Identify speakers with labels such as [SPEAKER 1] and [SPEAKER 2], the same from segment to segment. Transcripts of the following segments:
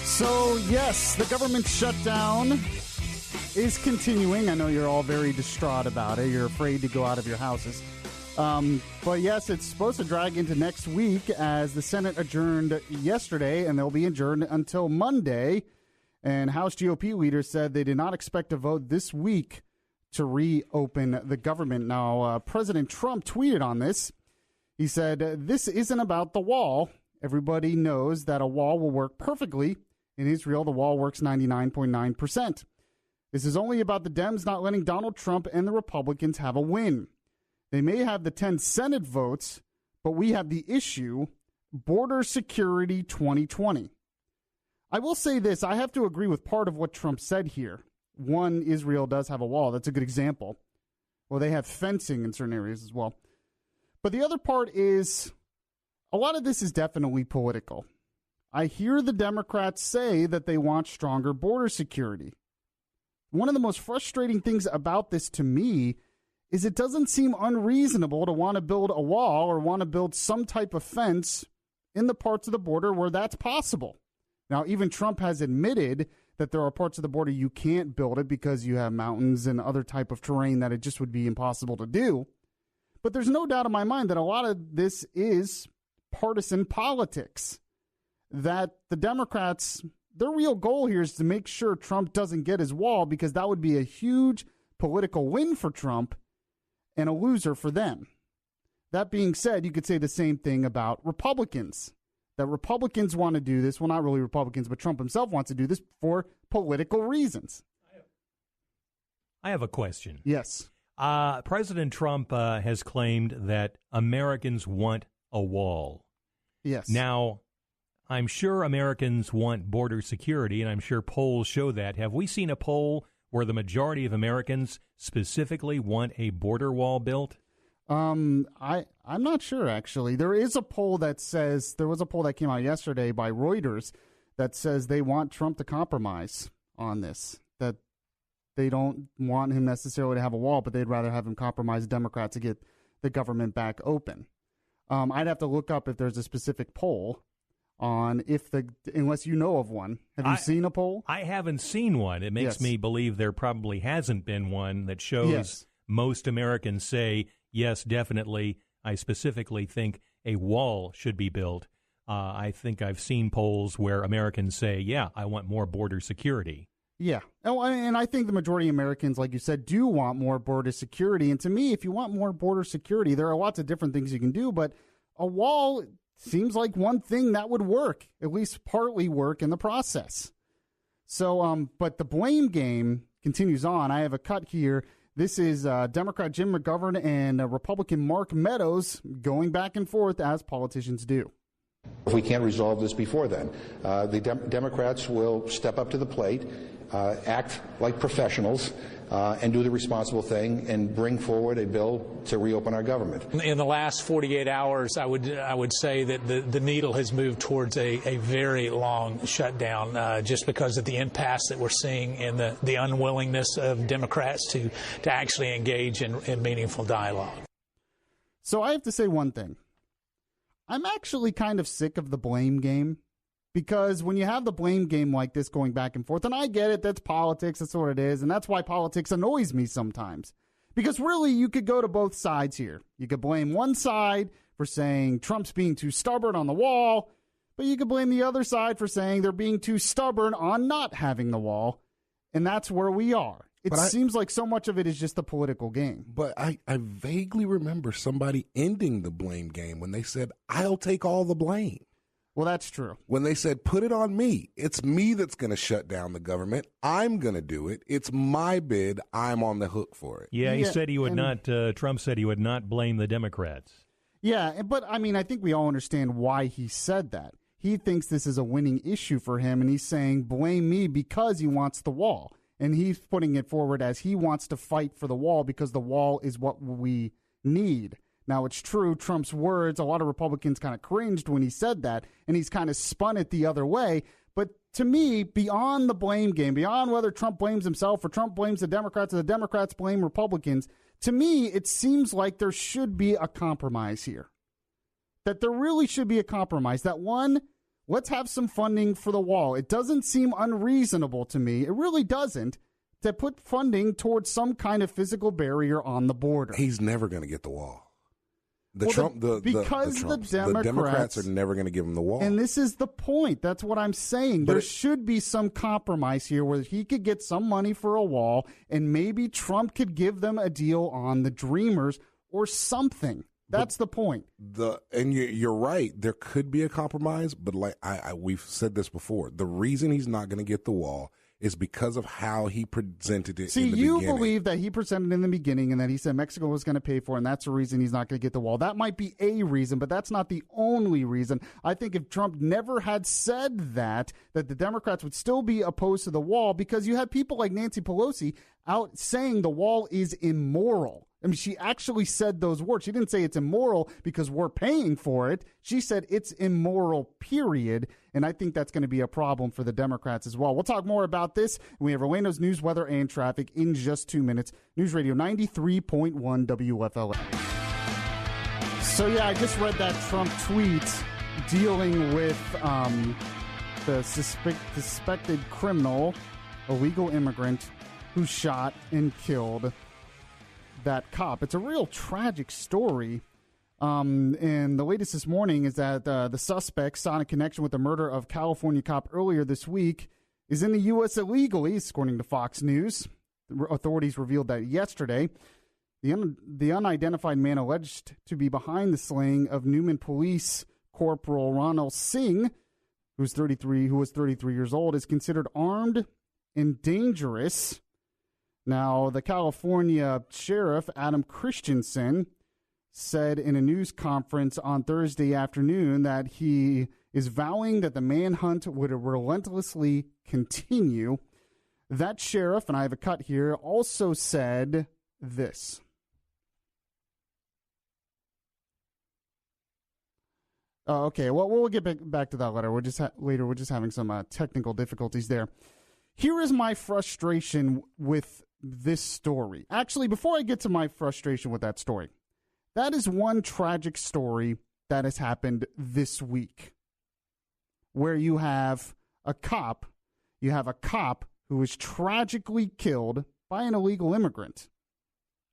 [SPEAKER 1] So, yes, the government shutdown is continuing. I know you're all very distraught about it. You're afraid to go out of your houses. But, yes, it's supposed to drag into next week as the Senate adjourned yesterday, and they'll be adjourned until Monday. And House GOP leaders said they did not expect a vote this week to reopen the government. Now, President Trump tweeted on this. He said, "This isn't about the wall. Everybody knows that a wall will work perfectly. In Israel, the wall works 99.9%. This is only about the Dems not letting Donald Trump and the Republicans have a win. They may have the 10 Senate votes, but we have the issue, border security 2020. I will say this. I have to agree with part of what Trump said here. One, Israel does have a wall. That's a good example. Well, they have fencing in certain areas as well. But the other part is a lot of this is definitely political. I hear the Democrats say that they want stronger border security. One of the most frustrating things about this to me is it doesn't seem unreasonable to want to build a wall or want to build some type of fence in the parts of the border where that's possible. Now, even Trump has admitted that there are parts of the border you can't build it because you have mountains and other type of terrain that it just would be impossible to do. But there's no doubt in my mind that a lot of this is partisan politics. That the Democrats, their real goal here is to make sure Trump doesn't get his wall because that would be a huge political win for Trump and a loser for them. That being said, you could say the same thing about Republicans. That Republicans want to do this, well, not really Republicans, but Trump himself wants to do this for political reasons.
[SPEAKER 2] I have a question.
[SPEAKER 1] Yes.
[SPEAKER 2] President Trump has claimed that Americans want a wall.
[SPEAKER 1] Yes.
[SPEAKER 2] Now, I'm sure Americans want border security, and I'm sure polls show that. Have we seen a poll where the majority of Americans specifically want a border wall built?
[SPEAKER 1] I'm not sure, actually. There was a poll that came out yesterday by Reuters that says they want Trump to compromise on this, that they don't want him necessarily to have a wall, but they'd rather have him compromise Democrats to get the government back open. I'd have to look up if there's a specific poll on unless you know of one. Have you seen a poll?
[SPEAKER 2] I haven't seen one. It makes me believe there probably hasn't been one that shows most Americans say, yes, definitely. I specifically think a wall should be built. I think I've seen polls where Americans say, yeah, I want more border security.
[SPEAKER 1] Yeah. Oh, and I think the majority of Americans, like you said, do want more border security. And to me, if you want more border security, there are lots of different things you can do, but a wall seems like one thing that would work, at least partly work in the process. So, but the blame game continues on. I have a cut here. This is Democrat Jim McGovern and Republican Mark Meadows going back and forth as politicians do.
[SPEAKER 3] If we can't resolve this before then, the Democrats will step up to the plate, act like professionals, and do the responsible thing and bring forward a bill to reopen our government.
[SPEAKER 4] In the last 48 hours, I would say that the needle has moved towards a very long shutdown, just because of the impasse that we're seeing and the unwillingness of Democrats to actually engage in meaningful dialogue.
[SPEAKER 1] So I have to say one thing. I'm actually kind of sick of the blame game. Because when you have the blame game like this going back and forth, and I get it, that's politics, that's what it is, and that's why politics annoys me sometimes. Because really, you could go to both sides here. You could blame one side for saying Trump's being too stubborn on the wall, but you could blame the other side for saying they're being too stubborn on not having the wall, and that's where we are. It seems like so much of it is just a political game.
[SPEAKER 5] But I vaguely remember somebody ending the blame game when they said, I'll take all the blame.
[SPEAKER 1] Well, that's true.
[SPEAKER 5] When they said, put it on me. It's me that's going to shut down the government. I'm going to do it. It's my bid. I'm on the hook for it.
[SPEAKER 2] Yeah, he said he would not, Trump said he would not blame the Democrats.
[SPEAKER 1] Yeah, but I mean, I think we all understand why he said that. He thinks this is a winning issue for him, and he's saying, blame me because he wants the wall. And he's putting it forward as he wants to fight for the wall because the wall is what we need. Now, it's true, Trump's words, a lot of Republicans kind of cringed when he said that, and he's kind of spun it the other way. But to me, beyond the blame game, beyond whether Trump blames himself or Trump blames the Democrats or the Democrats blame Republicans, to me, it seems like there should be a compromise here. That there really should be a compromise. That one, Let's have some funding for the wall. It doesn't seem unreasonable to me. It really doesn't, to put funding towards some kind of physical barrier on the border.
[SPEAKER 5] He's never going to get the wall. The Democrats are never going to give him the wall.
[SPEAKER 1] And this is the point. That's what I'm saying. There should be some compromise here where he could get some money for a wall, and maybe Trump could give them a deal on the Dreamers or something. That's the point.
[SPEAKER 5] And you're right. There could be a compromise, but like we've said this before, the reason he's not going to get the wall is because of how he presented it in the beginning. See, you
[SPEAKER 1] believe that he presented in the beginning and that he said Mexico was going to pay for it, and that's the reason he's not going to get the wall. That might be a reason, but that's not the only reason. I think if Trump never had said that the Democrats would still be opposed to the wall, because you have people like Nancy Pelosi out saying the wall is immoral. I mean, she actually said those words. She didn't say it's immoral because we're paying for it. She said it's immoral, period. And I think that's going to be a problem for the Democrats as well. We'll talk more about this. We have Orlando's news, weather, and traffic in just 2 minutes. News Radio 93.1 WFLA. So, yeah, I just read that Trump tweet dealing with the suspected criminal, illegal immigrant, who shot and killed that cop. It's a real tragic story. And the latest this morning is that the suspect sought a connection with the murder of California cop earlier this week is in the U.S. illegally, according to Fox News. Authorities revealed that yesterday. The unidentified man alleged to be behind the slaying of Newman Police Corporal Ronald Singh, who was 33 years old, is considered armed and dangerous. Now, the California Sheriff, Adam Christensen, said in a news conference on Thursday afternoon that he is vowing that the manhunt would relentlessly continue. That sheriff, and I have a cut here, also said this. Oh, okay, well, we'll get back to that later. We're just having some technical difficulties there. Here is my frustration with this story. Actually, before I get to my frustration with that story, that is one tragic story that has happened this week, where you have a cop who was tragically killed by an illegal immigrant.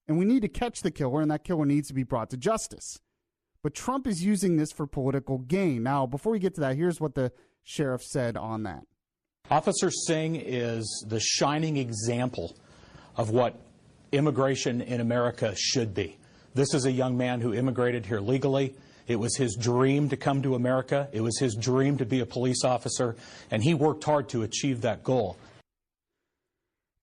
[SPEAKER 1] And we need to catch the killer, and that killer needs to be brought to justice. But Trump is using this for political gain. Now, before we get to that, here's what the sheriff said on that.
[SPEAKER 6] Officer Singh is the shining example of what immigration in America should be. This is a young man who immigrated here legally. It was his dream to come to America. It was his dream to be a police officer, and he worked hard to achieve that goal.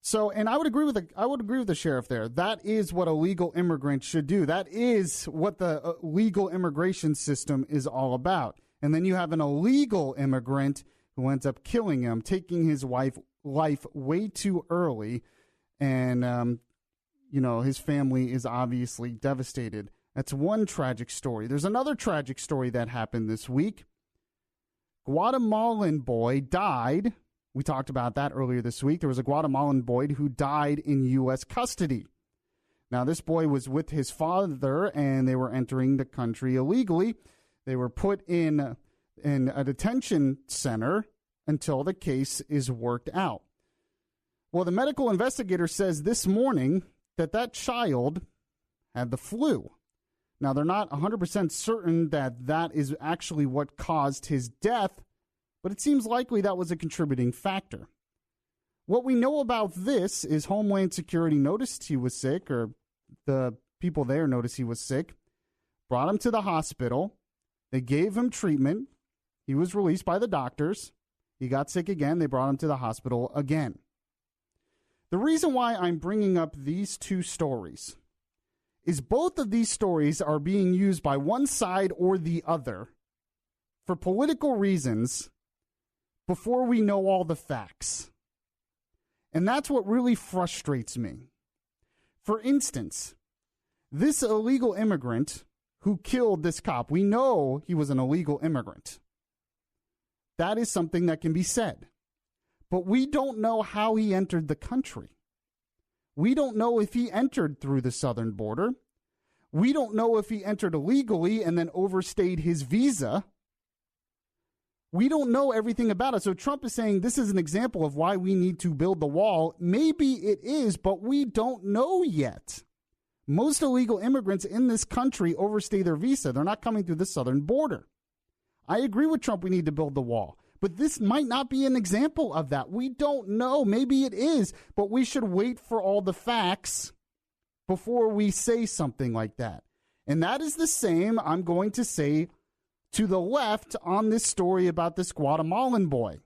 [SPEAKER 1] So, and I would agree with the sheriff there. That is what a legal immigrant should do. That is what the legal immigration system is all about. And then you have an illegal immigrant who ends up killing him, taking his life way too early. And, his family is obviously devastated. That's one tragic story. There's another tragic story that happened this week. Guatemalan boy died. We talked about that earlier this week. There was a Guatemalan boy who died in U.S. custody. Now, this boy was with his father, and they were entering the country illegally. They were put in a detention center until the case is worked out. Well, the medical investigator says this morning that child had the flu. Now, they're not 100% certain that is actually what caused his death, but it seems likely that was a contributing factor. What we know about this is Homeland Security noticed he was sick, or the people there noticed he was sick, brought him to the hospital. They gave him treatment. He was released by the doctors. He got sick again. They brought him to the hospital again. The reason why I'm bringing up these two stories is both of these stories are being used by one side or the other for political reasons before we know all the facts. And that's what really frustrates me. For instance, this illegal immigrant who killed this cop, we know he was an illegal immigrant. That is something that can be said. But we don't know how he entered the country. We don't know if he entered through the southern border. We don't know if he entered illegally and then overstayed his visa. We don't know everything about it. So Trump is saying this is an example of why we need to build the wall. Maybe it is, but we don't know yet. Most illegal immigrants in this country overstay their visa. They're not coming through the southern border. I agree with Trump. We need to build the wall. But this might not be an example of that. We don't know. Maybe it is, but we should wait for all the facts before we say something like that. And that is the same I'm going to say to the left on this story about this Guatemalan boy.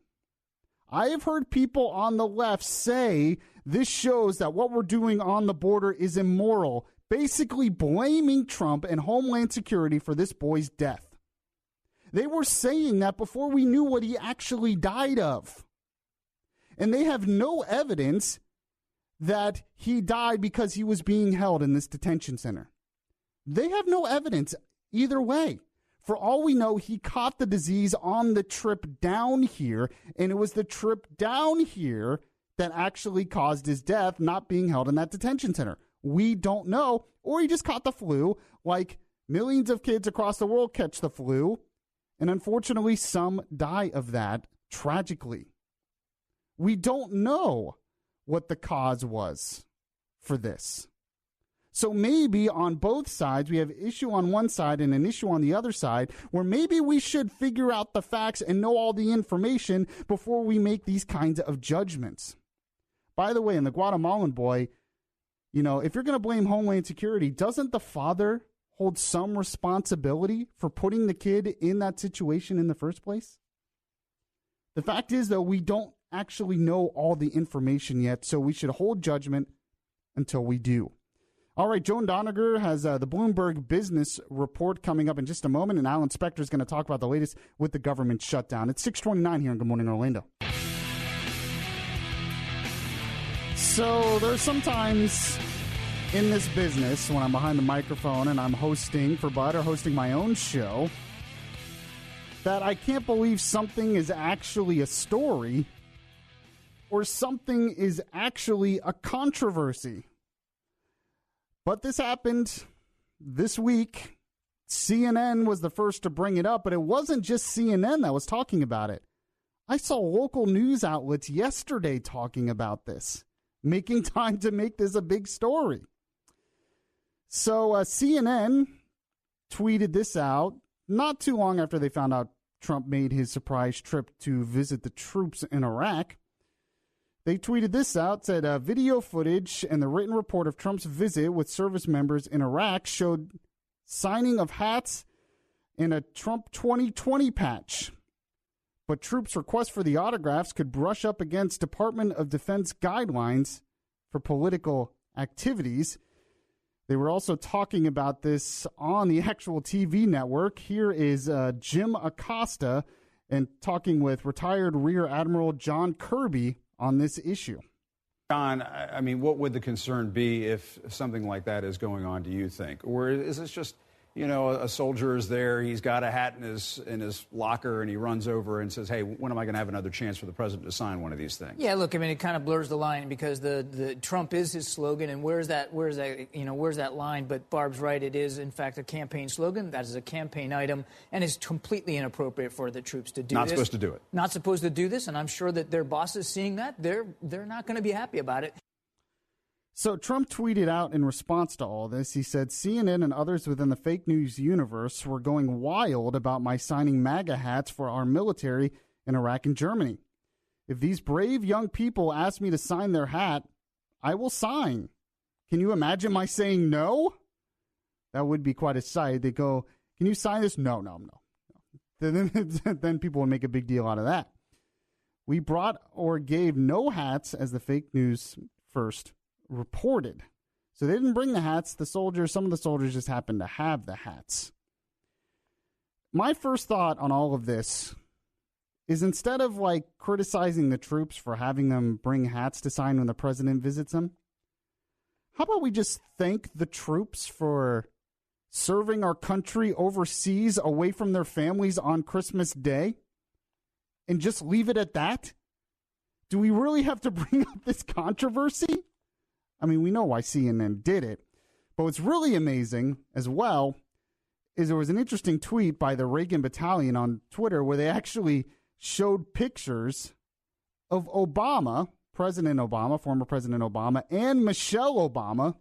[SPEAKER 1] I have heard people on the left say this shows that what we're doing on the border is immoral, basically blaming Trump and Homeland Security for this boy's death. They were saying that before we knew what he actually died of. And they have no evidence that he died because he was being held in this detention center. They have no evidence either way. For all we know, he caught the disease on the trip down here, and it was the trip down here that actually caused his death, not being held in that detention center. We don't know. Or he just caught the flu, like millions of kids across the world catch the flu, and unfortunately some die of that tragically. We don't know what the cause was for this. So maybe on both sides, we have an issue on one side and an issue on the other side, where maybe we should figure out the facts and know all the information before we make these kinds of judgments. By the way, in the Guatemalan boy, if you're going to blame Homeland Security, doesn't the father hold some responsibility for putting the kid in that situation in the first place? The fact is, though, we don't actually know all the information yet, so we should hold judgment until we do. All right, Joan Doniger has the Bloomberg Business Report coming up in just a moment, and Alan Spector is going to talk about the latest with the government shutdown. It's 6:29 here on Good Morning Orlando. So there's sometimes in this business when I'm behind the microphone and I'm hosting for Bud or hosting my own show that I can't believe something is actually a story or something is actually a controversy. But this happened this week. CNN was the first to bring it up, but it wasn't just CNN that was talking about it. I saw local news outlets yesterday talking about this, making time to make this a big story. So CNN tweeted this out not too long after they found out Trump made his surprise trip to visit the troops in Iraq. They tweeted this out, said video footage and the written report of Trump's visit with service members in Iraq showed signing of hats and a Trump 2020 patch. But troops' requests for the autographs could brush up against Department of Defense guidelines for political activities. They were also talking about this on the actual TV network. Here is Jim Acosta and talking with retired Rear Admiral John Kirby on this issue.
[SPEAKER 7] John, I mean, what would the concern be if something like that is going on, do you think? Or is this just, a soldier is there, he's got a hat in his locker, and he runs over and says, hey, when am I going to have another chance for the president to sign one of these things? Yeah, look, I mean, it kind of blurs the line because the Trump is his slogan, and where's that line? But Barb's right, it is, in fact, a campaign slogan. That is a campaign item, and it's completely inappropriate for the troops to do this. Not supposed to do it. Not supposed to do this, and I'm sure that their bosses seeing that, they're not going to be happy about it.
[SPEAKER 1] So Trump tweeted out in response to all this, he said, CNN and others within the fake news universe were going wild about my signing MAGA hats for our military in Iraq and Germany. If these brave young people ask me to sign their hat, I will sign. Can you imagine my saying no? That would be quite a sight. They go, can you sign this? No. Then people would make a big deal out of that. We brought or gave no hats, as the fake news first reported. So they didn't bring the hats. Some of the soldiers just happened to have the hats. My first thought on all of this is instead of criticizing the troops for having them bring hats to sign when the president visits them, how about we just thank the troops for serving our country overseas away from their families on Christmas Day and just leave it at that? Do we really have to bring up this controversy? I mean, we know why CNN did it, but what's really amazing as well is there was an interesting tweet by the Reagan Battalion on Twitter where they actually showed pictures of Obama, President Obama, former President Obama, and Michelle Obama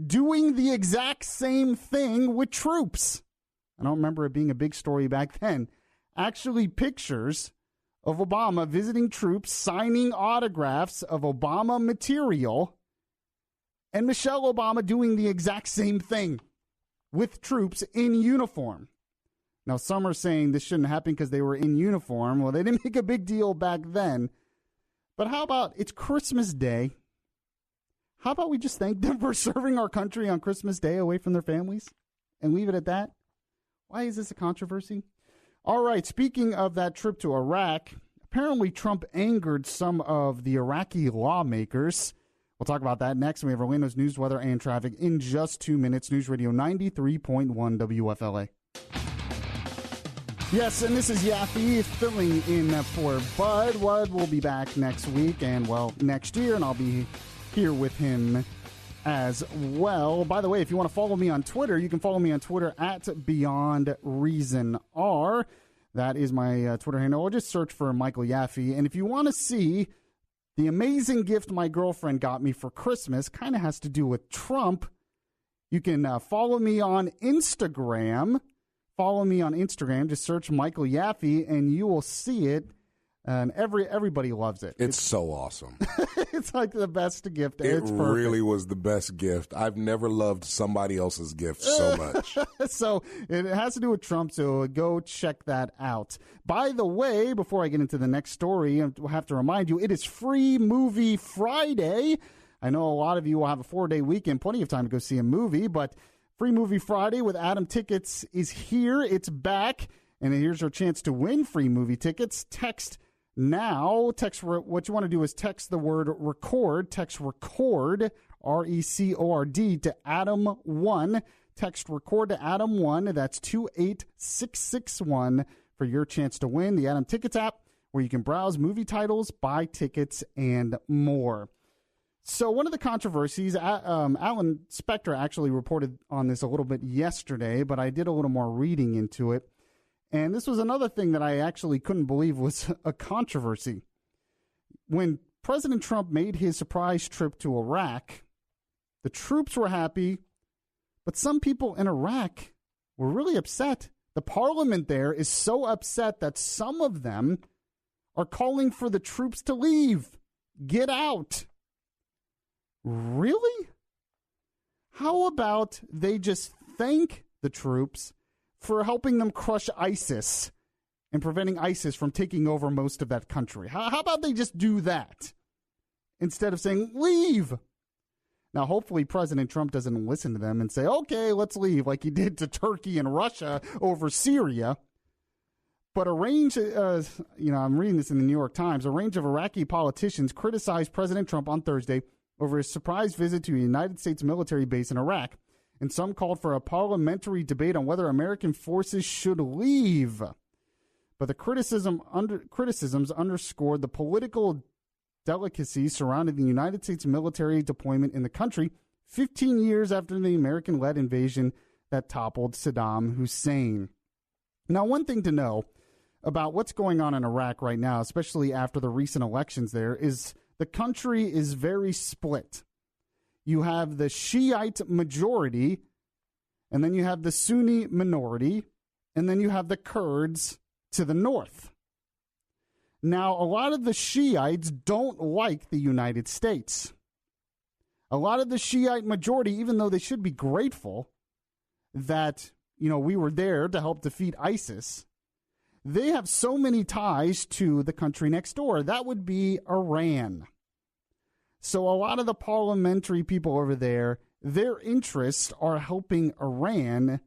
[SPEAKER 1] doing the exact same thing with troops. I don't remember it being a big story back then. Actually, pictures of Obama visiting troops, signing autographs of Obama material, and Michelle Obama doing the exact same thing with troops in uniform. Now, some are saying this shouldn't happen because they were in uniform. Well, they didn't make a big deal back then. But how about it's Christmas Day? How about we just thank them for serving our country on Christmas Day away from their families and leave it at that? Why is this a controversy? All right, speaking of that trip to Iraq, apparently Trump angered some of the Iraqi lawmakers. We'll talk about that next. We have Orlando's news, weather, and traffic in just 2 minutes. News Radio 93.1 WFLA. Yes, and this is Yaffee filling in for Bud. Bud will be back next week and, well, next year, and I'll be here with him as well. By the way, if you want to follow me on Twitter, you can follow me on Twitter at BeyondReasonR. That is my Twitter handle. Or just search for Michael Yaffee. And if you want to see the amazing gift my girlfriend got me for Christmas, kind of has to do with Trump, you can follow me on Instagram. Follow me on Instagram. Just search Michael Yaffee, and you will see it. And everybody loves it.
[SPEAKER 5] It's so awesome.
[SPEAKER 1] It's like the best gift.
[SPEAKER 5] It really was the best gift. I've never loved somebody else's gift so much.
[SPEAKER 1] So it has to do with Trump, so go check that out. By the way, before I get into the next story, I have to remind you, it is Free Movie Friday. I know a lot of you will have a 4-day weekend, plenty of time to go see a movie, but Free Movie Friday with Adam Tickets is here. It's back, and here's your chance to win free movie tickets. Text now. What you want to do is text the word record. Text record, R-E-C-O-R-D, to Adam1. Text record to Adam1. That's 28661 for your chance to win the Adam Tickets app, where you can browse movie titles, buy tickets, and more. So one of the controversies, Alan Spector actually reported on this a little bit yesterday, but I did a little more reading into it. And this was another thing that I actually couldn't believe was a controversy. When President Trump made his surprise trip to Iraq, the troops were happy, but some people in Iraq were really upset. The parliament there is so upset that some of them are calling for the troops to leave. Get out. Really? How about they just thank the troops for helping them crush ISIS and preventing ISIS from taking over most of that country? How about they just do that instead of saying, leave? Now, hopefully President Trump doesn't listen to them and say, okay, let's leave, like he did to Turkey and Russia over Syria. But a range, I'm reading this in the New York Times, a range of Iraqi politicians criticized President Trump on Thursday over his surprise visit to a United States military base in Iraq. And some called for a parliamentary debate on whether American forces should leave. But the criticisms underscored the political delicacies surrounding the United States military deployment in the country 15 years after the American-led invasion that toppled Saddam Hussein. Now, one thing to know about what's going on in Iraq right now, especially after the recent elections there, is the country is very split. You have the Shiite majority, and then you have the Sunni minority, and then you have the Kurds to the north. Now, a lot of the Shiites don't like the United States. A lot of the Shiite majority, even though they should be grateful that, we were there to help defeat ISIS, they have so many ties to the country next door. That would be Iran. So a lot of the parliamentary people over there, their interests are helping Iran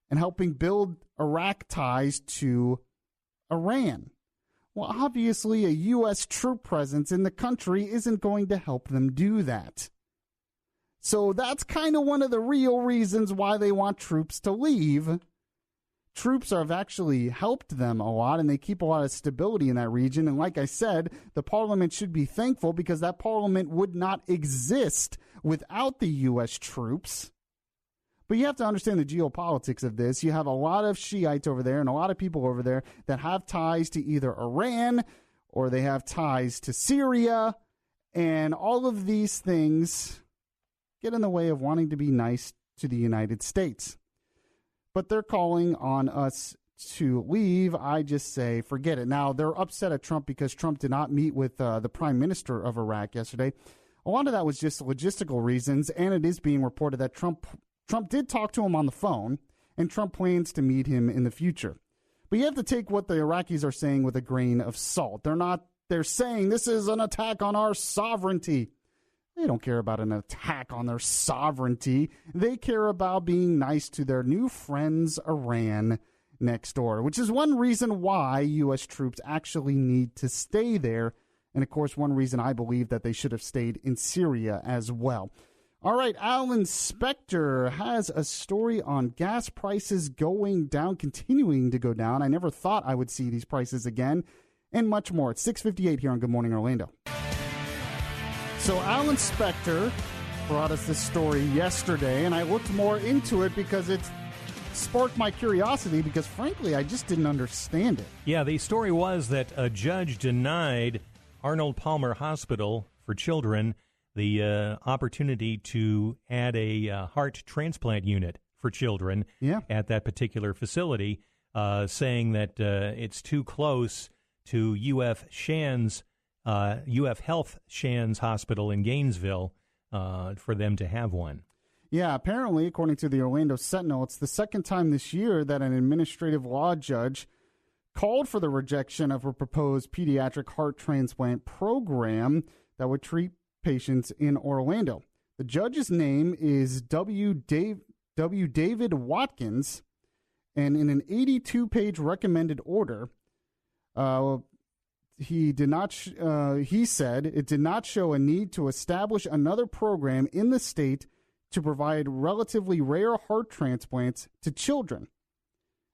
[SPEAKER 1] and helping build Iraq ties to Iran. Well, obviously, a U.S. troop presence in the country isn't going to help them do that. So that's kind of one of the real reasons why they want troops to leave. Troops have actually helped them a lot, and they keep a lot of stability in that region. And like I said, the parliament should be thankful because that parliament would not exist without the U.S. troops. But you have to understand the geopolitics of this. You have a lot of Shiites over there and a lot of people over there that have ties to either Iran or they have ties to Syria. And all of these things get in the way of wanting to be nice to the United States. But they're calling on us to leave. I just say, forget it. Now, they're upset at Trump because Trump did not meet with the prime minister of Iraq yesterday. A lot of that was just logistical reasons, and it is being reported that Trump did talk to him on the phone, and Trump plans to meet him in the future. But you have to take what the Iraqis are saying with a grain of salt. They're saying this is an attack on our sovereignty. They don't care about an attack on their sovereignty. They care about being nice to their new friends, Iran, next door, which is one reason why U.S. troops actually need to stay there. And, of course, one reason I believe that they should have stayed in Syria as well. All right, Alan Spector has a story on gas prices going down, continuing to go down. I never thought I would see these prices again, and much more. It's 6:58 here on Good Morning Orlando. So Alan Spector brought us this story yesterday, and I looked more into it because it sparked my curiosity because, frankly, I just didn't understand it.
[SPEAKER 2] Yeah, the story was that a judge denied Arnold Palmer Hospital for Children the opportunity to add a heart transplant unit for children at that particular facility, saying that it's too close to UF Health Shands Hospital in Gainesville for them to have one.
[SPEAKER 1] Yeah, apparently, according to the Orlando Sentinel, it's the second time this year that an administrative law judge called for the rejection of a proposed pediatric heart transplant program that would treat patients in Orlando. The judge's name is W. David Watkins, and in an 82-page recommended order, he said it did not show a need to establish another program in the state to provide relatively rare heart transplants to children.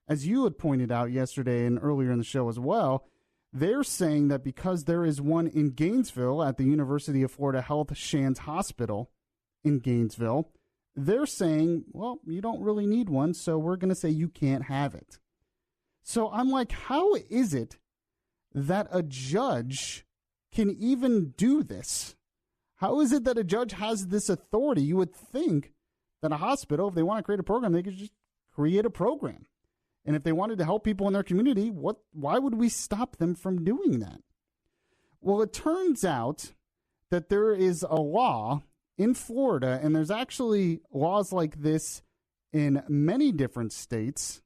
[SPEAKER 1] As you had pointed out yesterday and earlier in the show as well, they're saying that because there is one in Gainesville at the University of Florida Health Shands Hospital in Gainesville, they're saying, well, you don't really need one, so we're going to say you can't have it. So I'm like, how is it that a judge can even do this? How is it that a judge has this authority? You would think that a hospital, if they want to create a program, they could just create a program. And if they wanted to help people in their community, why would we stop them from doing that? Well, it turns out that there is a law in Florida, and there's actually laws like this in many different states,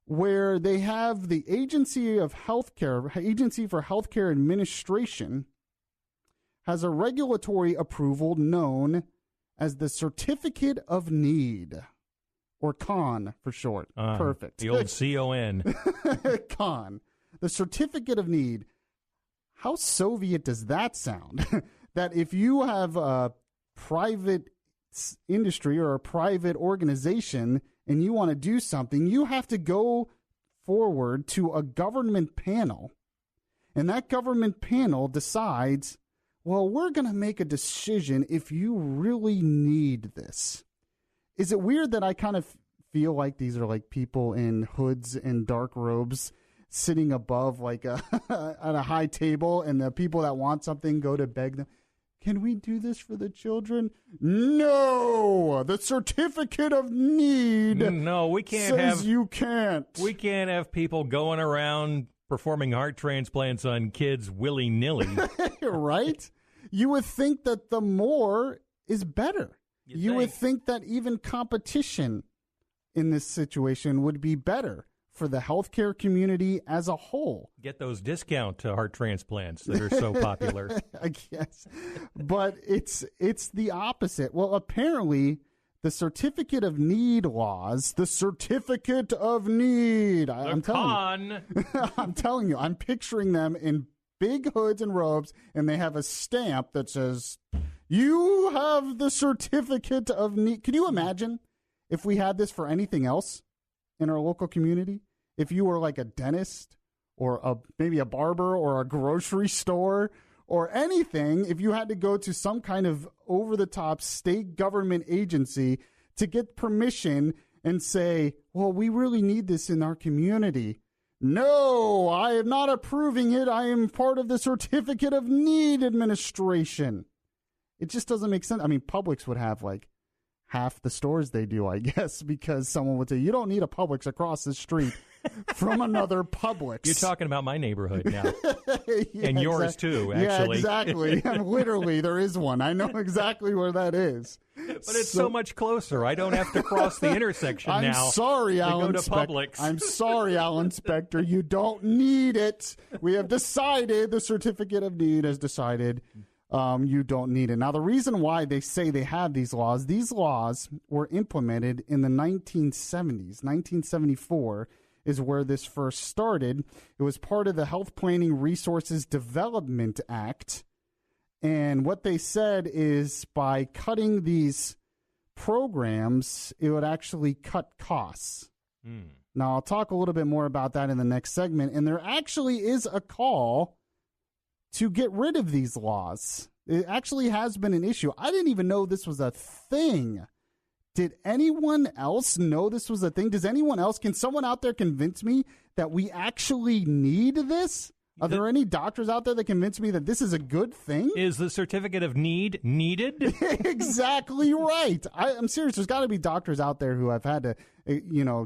[SPEAKER 1] where they have the Agency for Healthcare Administration has a regulatory approval known as the Certificate of Need. Or CON for short. Perfect.
[SPEAKER 2] The old CON.
[SPEAKER 1] CON. The Certificate of Need. How Soviet does that sound? That if you have a private industry or a private organization and you want to do something, you have to go forward to a government panel. And that government panel decides, well, we're going to make a decision if you really need this. Is it weird that I kind of feel like these are like people in hoods and dark robes sitting above like on a high table, and the people that want something go to beg them, can we do this for the children? No! The Certificate of Need
[SPEAKER 2] no, we can't
[SPEAKER 1] says you can't.
[SPEAKER 2] We can't have people going around performing heart transplants on kids willy-nilly.
[SPEAKER 1] Right? You would think that the more is better. You would think that even competition in this situation would be better for the healthcare community as a whole.
[SPEAKER 2] Get those discount heart transplants that are so popular.
[SPEAKER 1] I guess. But it's the opposite. Well, apparently, the Certificate of Need laws, the Certificate of Need, I'm telling you, I'm picturing them in big hoods and robes, and they have a stamp that says, you have the Certificate of Need. Can you imagine if we had this for anything else in our local community? If you were like a dentist or maybe a barber or a grocery store or anything, if you had to go to some kind of over-the-top state government agency to get permission and say, well, we really need this in our community. No, I am not approving it. I am part of the Certificate of Need administration. It just doesn't make sense. I mean, Publix would have like half the stores they do, I guess, because someone would say, you don't need a Publix across the street from another Publix.
[SPEAKER 2] You're talking about my neighborhood now. And yours too, actually.
[SPEAKER 1] Yeah, exactly. Literally, there is one. I know exactly where that is.
[SPEAKER 2] But it's so much closer. I don't have to cross the intersection now.
[SPEAKER 1] I'm sorry, Alan.
[SPEAKER 2] To go to Publix.
[SPEAKER 1] I'm sorry, Alan Spector. You don't need it. We have decided, the Certificate of Need has decided you don't need it. Now, the reason why they say they have these laws were implemented in the 1970s. 1974 is where this first started. It was part of the Health Planning Resources Development Act. And what they said is by cutting these programs, it would actually cut costs. Now, I'll talk a little bit more about that in the next segment. And there actually is a call to get rid of these laws. It actually has been an issue. I didn't even know this was a thing. Did anyone else know this was a thing? Does anyone else? Can someone out there convince me that we actually need this? Are there any doctors out there that convince me that this is a good thing?
[SPEAKER 2] Is the Certificate of Need needed?
[SPEAKER 1] Exactly right. I'm serious. There's got to be doctors out there who have had to,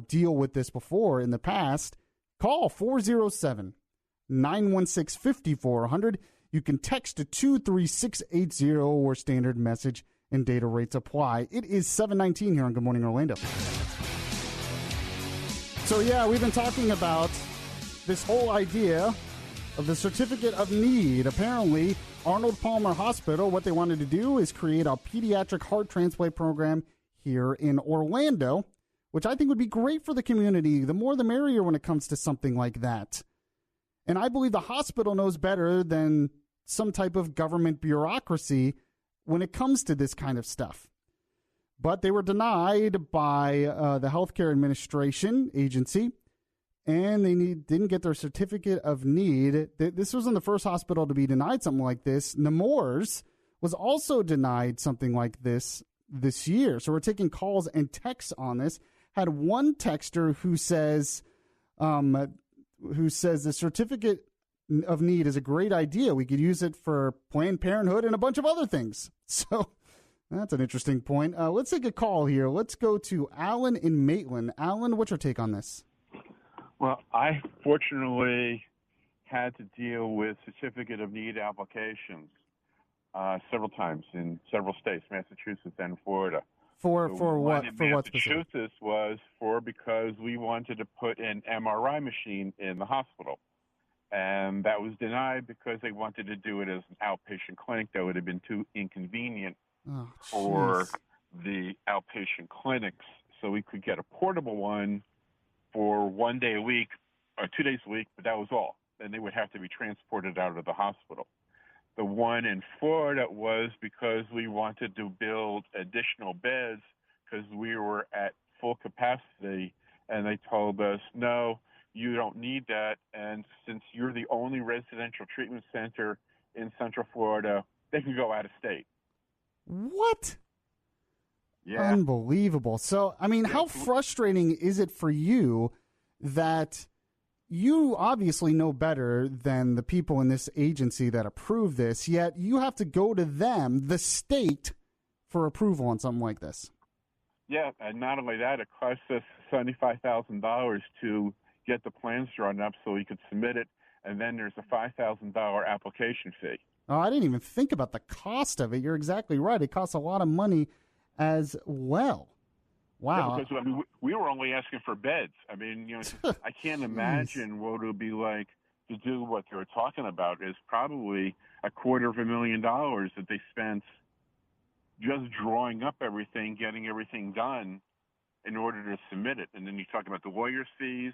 [SPEAKER 1] deal with this before in the past. Call 407-916-5400. You can text to 23680 or standard message and data rates apply. It is 7:19 here on Good Morning Orlando. So, yeah, we've been talking about this whole idea of the Certificate of Need. Apparently, Arnold Palmer Hospital, what they wanted to do is create a pediatric heart transplant program here in Orlando, which I think would be great for the community. The more the merrier when it comes to something like that. And I believe the hospital knows better than some type of government bureaucracy when it comes to this kind of stuff. But they were denied by the Healthcare Administration Agency, and they didn't get their Certificate of Need. This wasn't the first hospital to be denied something like this. Nemours was also denied something like this year. So we're taking calls and texts on this. Had one texter who says the Certificate of Need is a great idea. We could use it for Planned Parenthood and a bunch of other things. So that's an interesting point. Let's take a call here. Let's go to Alan in Maitland. Alan, what's your take on this?
[SPEAKER 8] Well, I fortunately had to deal with Certificate of Need applications several times in several states, Massachusetts and Florida.
[SPEAKER 1] For what? For what specific?
[SPEAKER 8] Massachusetts was because we wanted to put an MRI machine in the hospital. And that was denied because they wanted to do it as an outpatient clinic. That would have been too inconvenient for the outpatient clinics. So we could get a portable one for 1 day a week or 2 days a week, but that was all. And they would have to be transported out of the hospital. The one in Florida was because we wanted to build additional beds because we were at full capacity, and they told us, no, you don't need that, and since you're the only residential treatment center in Central Florida, they can go out of state.
[SPEAKER 1] What?
[SPEAKER 8] Yeah.
[SPEAKER 1] Unbelievable. So, I mean, how frustrating is it for you that you obviously know better than the people in this agency that approve this, yet you have to go to them, the state, for approval on something like this?
[SPEAKER 8] Yeah, and not only that, it costs us $75,000 to get the plans drawn up so we could submit it, and then there's a $5,000 application fee.
[SPEAKER 1] Oh, I didn't even think about the cost of it. You're exactly right. It costs a lot of money as well. Wow.
[SPEAKER 8] Yeah, because I mean, we were only asking for beds. I mean, I can't imagine what it would be like to do what they're talking about. Is probably $250,000 that they spent just drawing up everything, getting everything done in order to submit it. And then you talk about the lawyer's fees,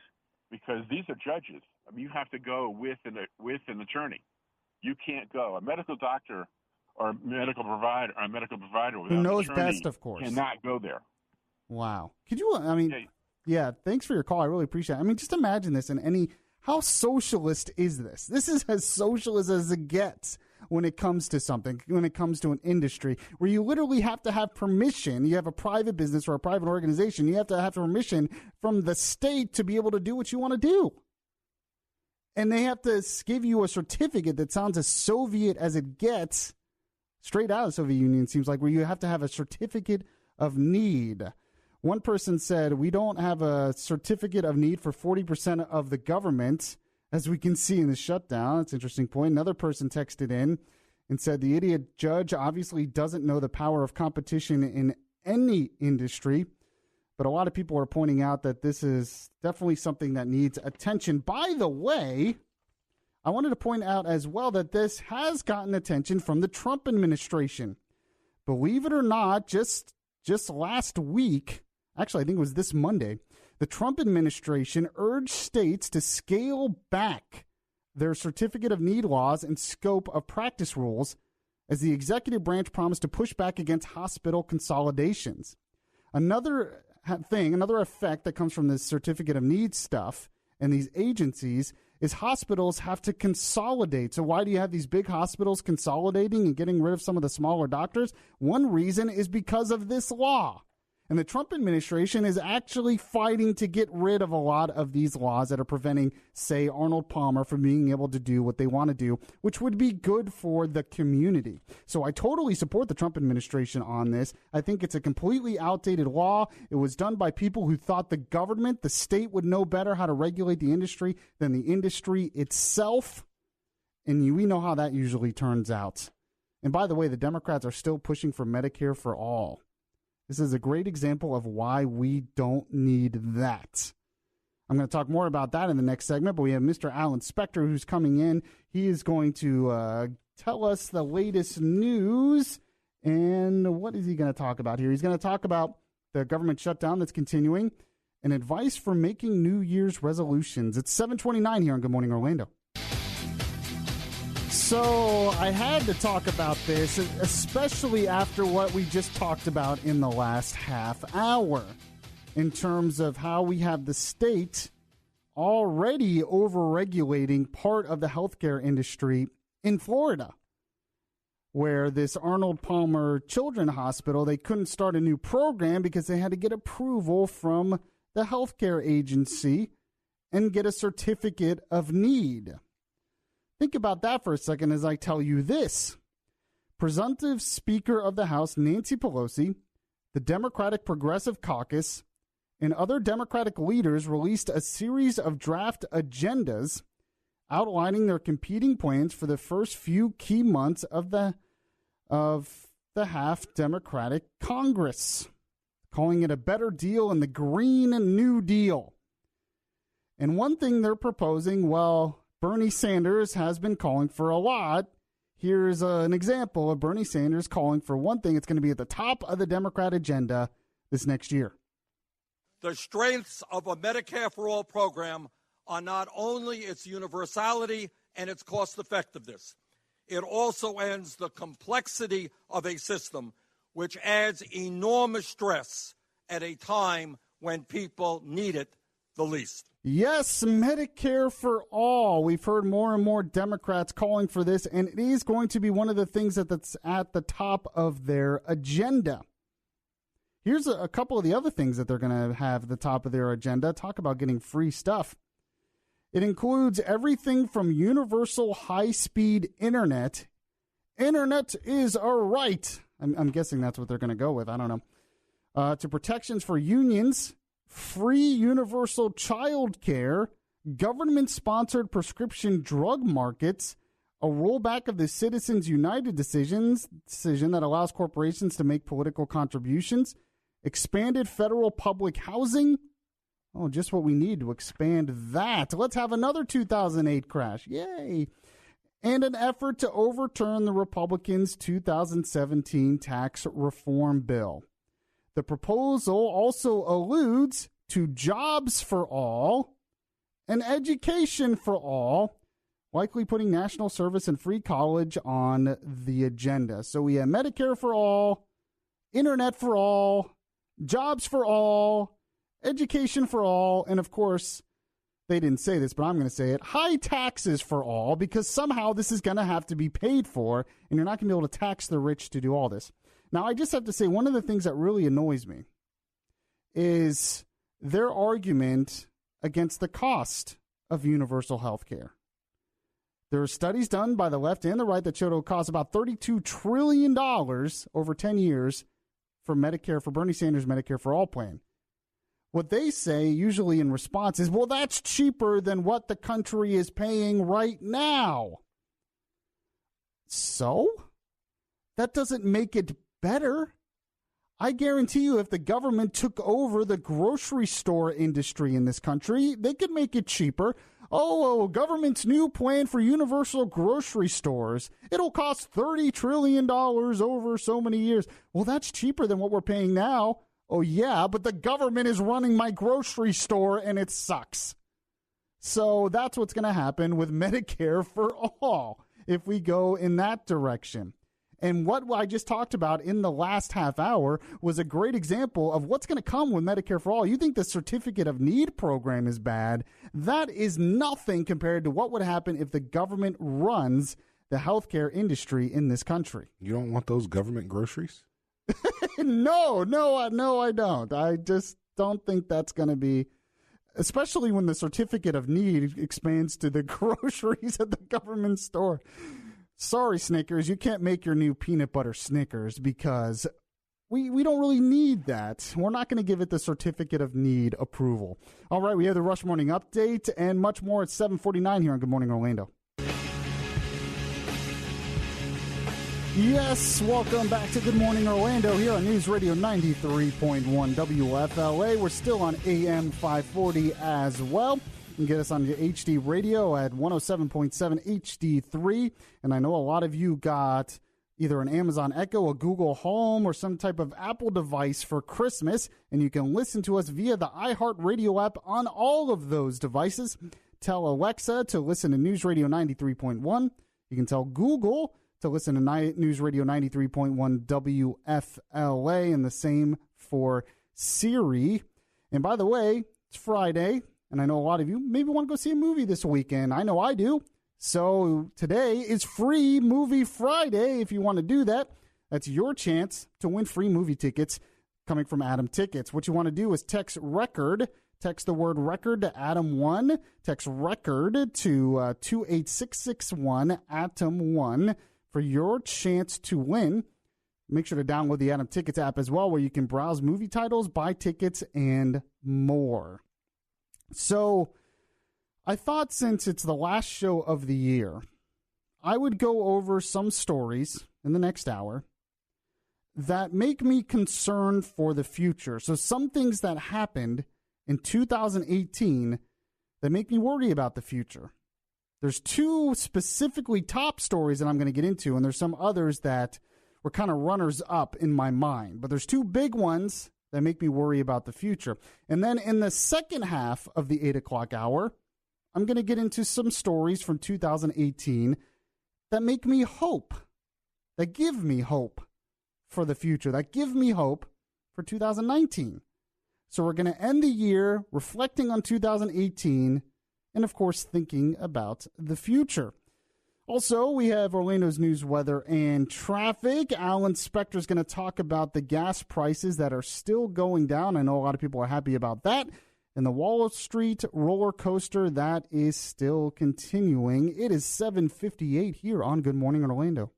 [SPEAKER 8] because these are judges. I mean, you have to go with an attorney. You can't go. A medical doctor or a medical provider without
[SPEAKER 1] who knows
[SPEAKER 8] an attorney
[SPEAKER 1] best, of course,
[SPEAKER 8] cannot go there.
[SPEAKER 1] Wow. Could you? I mean, yeah. Thanks for your call. I really appreciate it. I mean, just imagine this in any. How socialist is this? This is as socialist as it gets. when it comes to something, when it comes to an industry, where you literally have to have permission. You have a private business or a private organization. You have to have permission from the state to be able to do what you want to do. And they have to give you a certificate that sounds as Soviet as it gets, straight out of the Soviet Union, seems like, where you have to have a certificate of need. One person said, we don't have a certificate of need for 40% of the government, as we can see in the shutdown. That's an interesting point. Another person texted in and said, the idiot judge obviously doesn't know the power of competition in any industry. But a lot of people are pointing out that this is definitely something that needs attention. By the way, I wanted to point out as well that this has gotten attention from the Trump administration. Believe it or not, just last week, actually, I think it was this Monday, the Trump administration urged states to scale back their certificate of need laws and scope of practice rules as the executive branch promised to push back against hospital consolidations. Another effect that comes from this certificate of need stuff and these agencies is hospitals have to consolidate. So why do you have these big hospitals consolidating and getting rid of some of the smaller doctors? One reason is because of this law. And the Trump administration is actually fighting to get rid of a lot of these laws that are preventing, say, Arnold Palmer from being able to do what they want to do, which would be good for the community. So I totally support the Trump administration on this. I think it's a completely outdated law. It was done by people who thought the government, the state, would know better how to regulate the industry than the industry itself. And we know how that usually turns out. And by the way, the Democrats are still pushing for Medicare for all. This is a great example of why we don't need that. I'm going to talk more about that in the next segment, but we have Mr. Alan Spector who's coming in. He is going to tell us the latest news. And what is he going to talk about here? He's going to talk about the government shutdown that's continuing and advice for making New Year's resolutions. It's 7:29 here on Good Morning Orlando. So I had to talk about this, especially after what we just talked about in the last half hour, in terms of how we have the state already overregulating part of the healthcare industry in Florida, where this Arnold Palmer Children's Hospital, they couldn't start a new program because they had to get approval from the healthcare agency and get a certificate of need. Think about that for a second as I tell you this. Presumptive Speaker of the House Nancy Pelosi, the Democratic Progressive Caucus, and other Democratic leaders released a series of draft agendas outlining their competing plans for the first few key months of the half Democratic Congress, calling it a better deal and the Green New Deal. And one thing they're proposing, well, Bernie Sanders has been calling for a lot. Here's an example of Bernie Sanders calling for one thing. It's going to be at the top of the Democrat agenda this next year.
[SPEAKER 9] The strengths of a Medicare for All program are not only its universality and its cost effectiveness. It also ends the complexity of a system which adds enormous stress at a time when people need it the least.
[SPEAKER 1] Yes, Medicare for all. We've heard more and more Democrats calling for this, and it is going to be one of the things that's at the top of their agenda. Here's a couple of the other things that they're going to have at the top of their agenda. Talk about getting free stuff. It includes everything from universal high-speed internet. Internet is a right. I'm guessing that's what they're going to go with. I don't know. To protections for unions, free universal child care, government-sponsored prescription drug markets, a rollback of the Citizens United decision that allows corporations to make political contributions, expanded federal public housing. Oh, just what we need to expand that. Let's have another 2008 crash. Yay. And an effort to overturn the Republicans' 2017 tax reform bill. The proposal also alludes to jobs for all and education for all, likely putting national service and free college on the agenda. So we have Medicare for all, internet for all, jobs for all, education for all, and of course, they didn't say this, but I'm going to say it, high taxes for all, because somehow this is going to have to be paid for, and you're not going to be able to tax the rich to do all this. Now, I just have to say, one of the things that really annoys me is their argument against the cost of universal health care. There are studies done by the left and the right that showed it will cost about $32 trillion over 10 years for Medicare, for Bernie Sanders' Medicare for All plan. What they say usually in response is, well, that's cheaper than what the country is paying right now. So? That doesn't make it better. I guarantee you if the government took over the grocery store industry in this country, they could make it cheaper. Oh, government's new plan for universal grocery stores. It'll cost $30 trillion over so many years. Well, that's cheaper than what we're paying now. Oh, yeah, but the government is running my grocery store and it sucks. So that's what's going to happen with Medicare for all if we go in that direction. And what I just talked about in the last half hour was a great example of what's going to come with Medicare for all. You think the Certificate of Need program is bad. That is nothing compared to what would happen if the government runs the healthcare industry in this country.
[SPEAKER 5] You don't want those government groceries?
[SPEAKER 1] No, I don't. I just don't think that's going to be, especially when the Certificate of Need expands to the groceries at the government store. Sorry, Snickers, you can't make your new peanut butter Snickers because we don't really need that. We're not going to give it the Certificate of Need approval. All right, we have the Rush Morning Update and much more at 7:49 here on Good Morning Orlando. Yes, welcome back to Good Morning Orlando here on News Radio 93.1 WFLA. We're still on AM 540 as well. You can get us on your HD radio at 107.7 HD3. And I know a lot of you got either an Amazon Echo, a Google Home, or some type of Apple device for Christmas. And you can listen to us via the iHeartRadio app on all of those devices. Tell Alexa to listen to News Radio 93.1. You can tell Google to listen to News Radio 93.1 WFLA, and the same for Siri. And by the way, it's Friday, and I know a lot of you maybe want to go see a movie this weekend. I know I do. So today is Free Movie Friday. If you want to do that, that's your chance to win free movie tickets coming from Adam Tickets. What you want to do is text RECORD. Text the word record to Atom1. Text record to 28661 Atom1 for your chance to win. Make sure to download the Adam Tickets app as well, where you can browse movie titles, buy tickets, and more. So I thought since it's the last show of the year, I would go over some stories in the next hour that make me concerned for the future. So some things that happened in 2018 that make me worry about the future. There's two specifically top stories that I'm going to get into, and there's some others that were kind of runners up in my mind. But there's two big ones that make me worry about the future. And then in the second half of the 8 o'clock hour, I'm going to get into some stories from 2018 that make me hope, that give me hope for the future, that give me hope for 2019. So we're going to end the year reflecting on 2018 and, of course, thinking about the future. Also, we have Orlando's news, weather, and traffic. Alan Spector is going to talk about the gas prices that are still going down. I know a lot of people are happy about that. And the Wall Street roller coaster, that is still continuing. It is 7:58 here on Good Morning Orlando.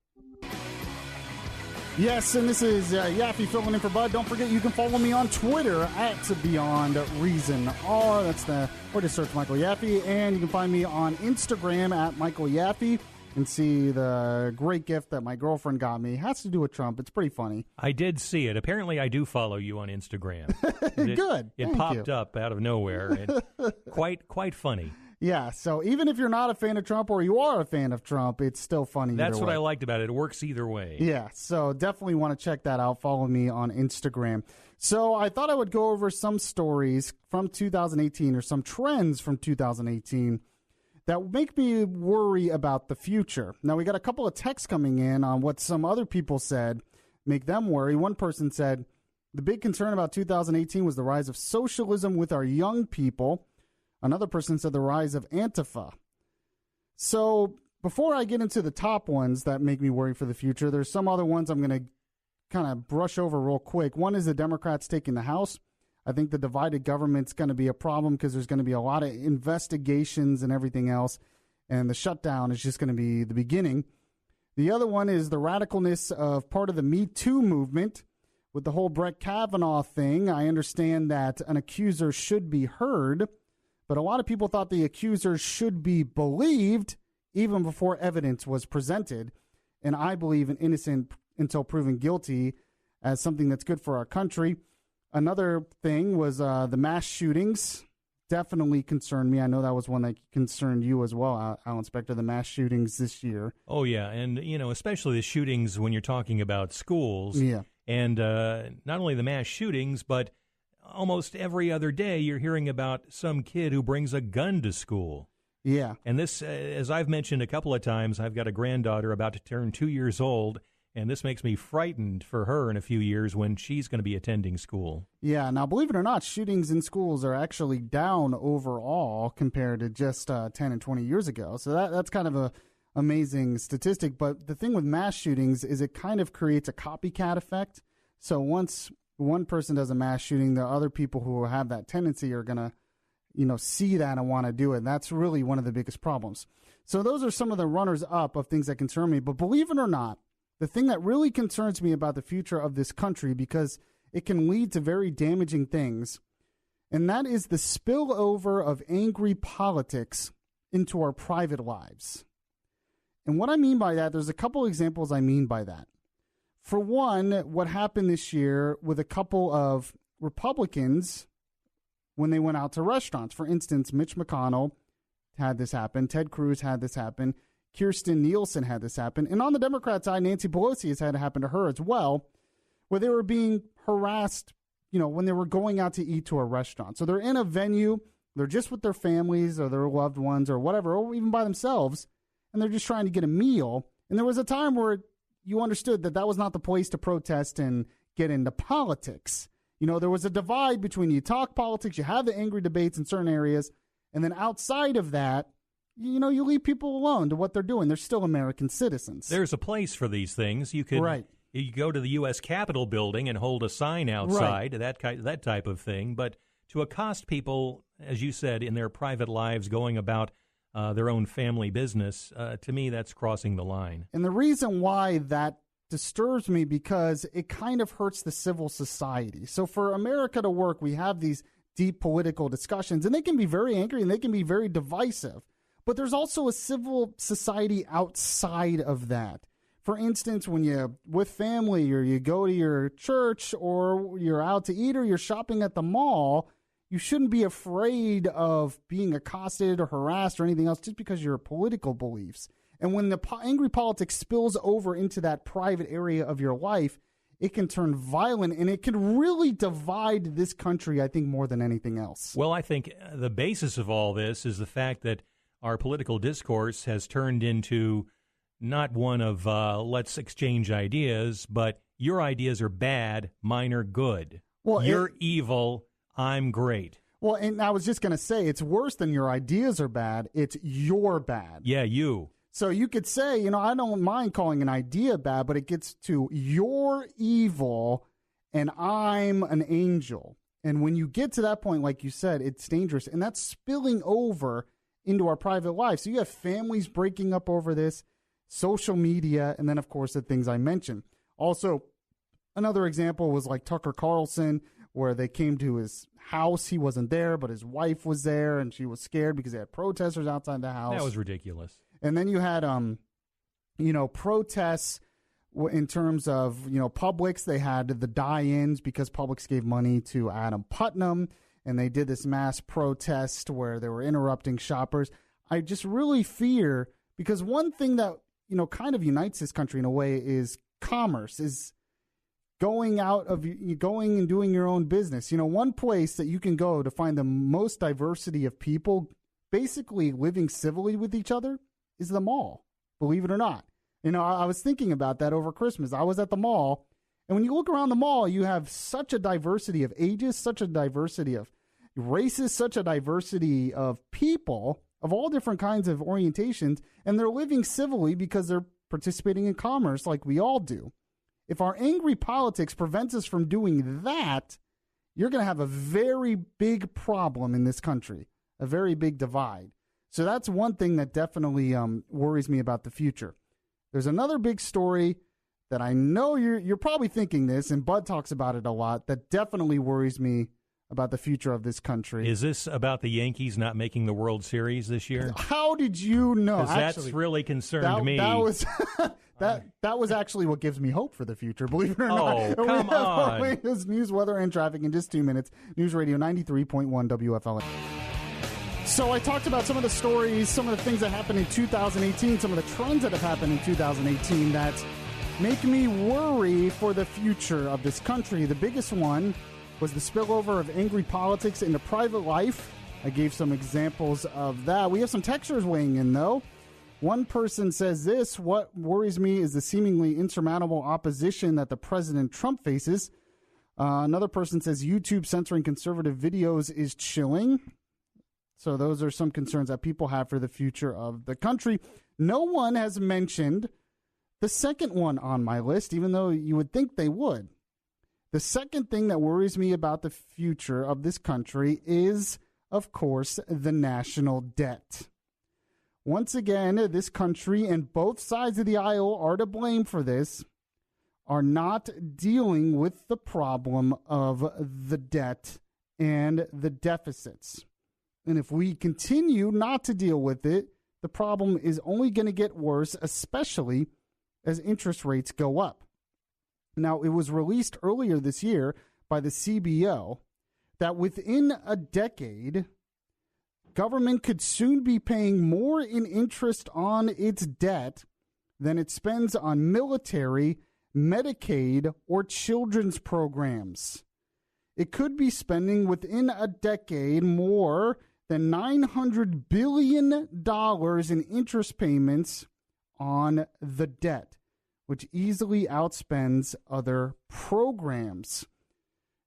[SPEAKER 1] Yes, and this is Yaffee filling in for Bud. Don't forget you can follow me on Twitter at Beyond Reason R. Or just search Michael Yaffee. And you can find me on Instagram at Michael Yaffee and see the great gift that my girlfriend got me. It has to do with Trump. It's pretty funny.
[SPEAKER 2] I did see it. Apparently, I do follow you on Instagram.
[SPEAKER 1] Good.
[SPEAKER 2] It popped up out of nowhere. Quite funny.
[SPEAKER 1] Yeah, so even if you're not a fan of Trump or you are a fan of Trump, it's still funny.
[SPEAKER 2] That's what I liked about it. It works either way.
[SPEAKER 1] Yeah, so definitely want to check that out. Follow me on Instagram. So I thought I would go over some stories from 2018 or some trends from 2018 that make me worry about the future. Now, we got a couple of texts coming in on what some other people said make them worry. One person said, the big concern about 2018 was the rise of socialism with our young people. Another person said the rise of Antifa. So before I get into the top ones that make me worry for the future, there's some other ones I'm going to kind of brush over real quick. One is the Democrats taking the House. I think the divided government's going to be a problem because there's going to be a lot of investigations and everything else, and the shutdown is just going to be the beginning. The other one is the radicalness of part of the Me Too movement with the whole Brett Kavanaugh thing. I understand that an accuser should be heard, but a lot of people thought the accuser should be believed even before evidence was presented, and I believe in innocent until proven guilty as something that's good for our country. Another thing was the mass shootings definitely concerned me. I know that was one that concerned you as well, Alan Spector, the mass shootings this year.
[SPEAKER 2] Oh, yeah, and, especially the shootings when you're talking about schools.
[SPEAKER 1] Yeah.
[SPEAKER 2] And not only the mass shootings, but almost every other day you're hearing about some kid who brings a gun to school.
[SPEAKER 1] Yeah.
[SPEAKER 2] And this, as I've mentioned a couple of times, I've got a granddaughter about to turn 2 years old, and this makes me frightened for her in a few years when she's going to be attending school.
[SPEAKER 1] Yeah. Now, believe it or not, shootings in schools are actually down overall compared to just 10 and 20 years ago. So that's kind of a amazing statistic. But the thing with mass shootings is it kind of creates a copycat effect. So once one person does a mass shooting, the other people who have that tendency are going to, see that and want to do it. And that's really one of the biggest problems. So those are some of the runners up of things that concern me. But believe it or not, the thing that really concerns me about the future of this country, because it can lead to very damaging things, and that is the spillover of angry politics into our private lives. And what I mean by that, there's a couple examples I mean by that. For one, what happened this year with a couple of Republicans when they went out to restaurants. For instance, Mitch McConnell had this happen. Ted Cruz had this happen. Kirstjen Nielsen had this happen. And on the Democrat side, Nancy Pelosi has had it happen to her as well, where they were being harassed, when they were going out to eat to a restaurant. So they're in a venue, they're just with their families or their loved ones or whatever, or even by themselves, and they're just trying to get a meal. And there was a time where you understood that was not the place to protest and get into politics. There was a divide between you talk politics, you have the angry debates in certain areas, and then outside of that, you leave people alone to what they're doing. They're still American citizens.
[SPEAKER 2] There's a place for these things. You could You go to the U.S. Capitol building and hold a sign outside, that type of thing. But to accost people, as you said, in their private lives, going about their own family business, to me, that's crossing the line.
[SPEAKER 1] And the reason why that disturbs me, because it kind of hurts the civil society. So for America to work, we have these deep political discussions, and they can be very angry and they can be very divisive. But there's also a civil society outside of that. For instance, when you're with family or you go to your church or you're out to eat or you're shopping at the mall, you shouldn't be afraid of being accosted or harassed or anything else just because of your political beliefs. And when the angry politics spills over into that private area of your life, it can turn violent and it can really divide this country, I think, more than anything else.
[SPEAKER 2] Well, I think the basis of all this is the fact that our political discourse has turned into not one of let's exchange ideas, but your ideas are bad, mine are good. Well, you're evil, I'm great.
[SPEAKER 1] Well, and I was just going to say, it's worse than your ideas are bad, it's you're bad.
[SPEAKER 2] Yeah, you.
[SPEAKER 1] So you could say, I don't mind calling an idea bad, but it gets to you're evil and I'm an angel. And when you get to that point, like you said, it's dangerous. And that's spilling over into our private life. So you have families breaking up over this, social media, and then, of course, the things I mentioned. Also, another example was like Tucker Carlson, where they came to his house. He wasn't there, but his wife was there, and she was scared because they had protesters outside the house.
[SPEAKER 2] That was ridiculous.
[SPEAKER 1] And then you had, protests in terms of, Publix. They had the die-ins because Publix gave money to Adam Putnam, and they did this mass protest where they were interrupting shoppers. I just really fear, because one thing that, kind of unites this country in a way is commerce, is going and doing your own business. One place that you can go to find the most diversity of people basically living civilly with each other is the mall, believe it or not. I was thinking about that over Christmas. I was at the mall, and when you look around the mall, you have such a diversity of ages, such a diversity of, Race is such a diversity of people of all different kinds of orientations, and they're living civilly because they're participating in commerce like we all do. If our angry politics prevents us from doing that, you're going to have a very big problem in this country, a very big divide. So that's one thing that definitely worries me about the future. There's another big story that I know you're probably thinking this, and Bud talks about it a lot, that definitely worries me about the future of this country.
[SPEAKER 2] Is this about the Yankees not making the World Series this year?
[SPEAKER 1] How did you know?
[SPEAKER 2] Because that's really concerned me.
[SPEAKER 1] That was that was actually what gives me hope for the future, believe it or not.
[SPEAKER 2] Oh, come on.
[SPEAKER 1] Latest news, weather, and traffic in just 2 minutes. News Radio 93.1 WFLA. So I talked about some of the stories, some of the things that happened in 2018, some of the trends that have happened in 2018 that make me worry for the future of this country. The biggest one was the spillover of angry politics into private life. I gave some examples of that. We have some texters weighing in, though. One person says this: what worries me is the seemingly insurmountable opposition that the President Trump faces. Another person says YouTube censoring conservative videos is chilling. So those are some concerns that people have for the future of the country. No one has mentioned the second one on my list, even though you would think they would. The second thing that worries me about the future of this country is, of course, the national debt. Once again, this country and both sides of the aisle are to blame for this, are not dealing with the problem of the debt and the deficits. And if we continue not to deal with it, the problem is only going to get worse, especially as interest rates go up. Now, it was released earlier this year by the CBO that within a decade, government could soon be paying more in interest on its debt than it spends on military, Medicaid, or children's programs. It could be spending within a decade more than $900 billion in interest payments on the debt, which easily outspends other programs.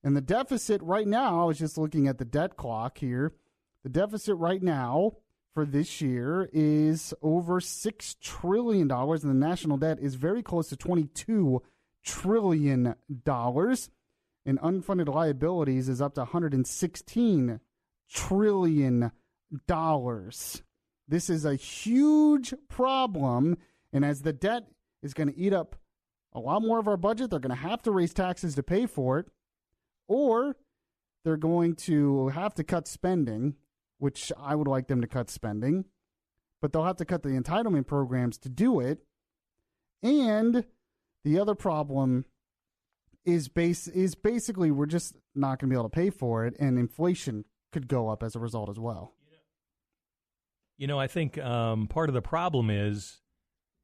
[SPEAKER 1] And the deficit right now, I was just looking at the debt clock here, the deficit right now for this year is over $6 trillion, and the national debt is very close to $22 trillion, and unfunded liabilities is up to $116 trillion. This is a huge problem, and as the debt is going to eat up a lot more of our budget, they're going to have to raise taxes to pay for it, or they're going to have to cut spending, which I would like them to cut spending, but they'll have to cut the entitlement programs to do it. And the other problem is basically we're just not going to be able to pay for it, and inflation could go up as a result as well.
[SPEAKER 2] You know, I think part of the problem is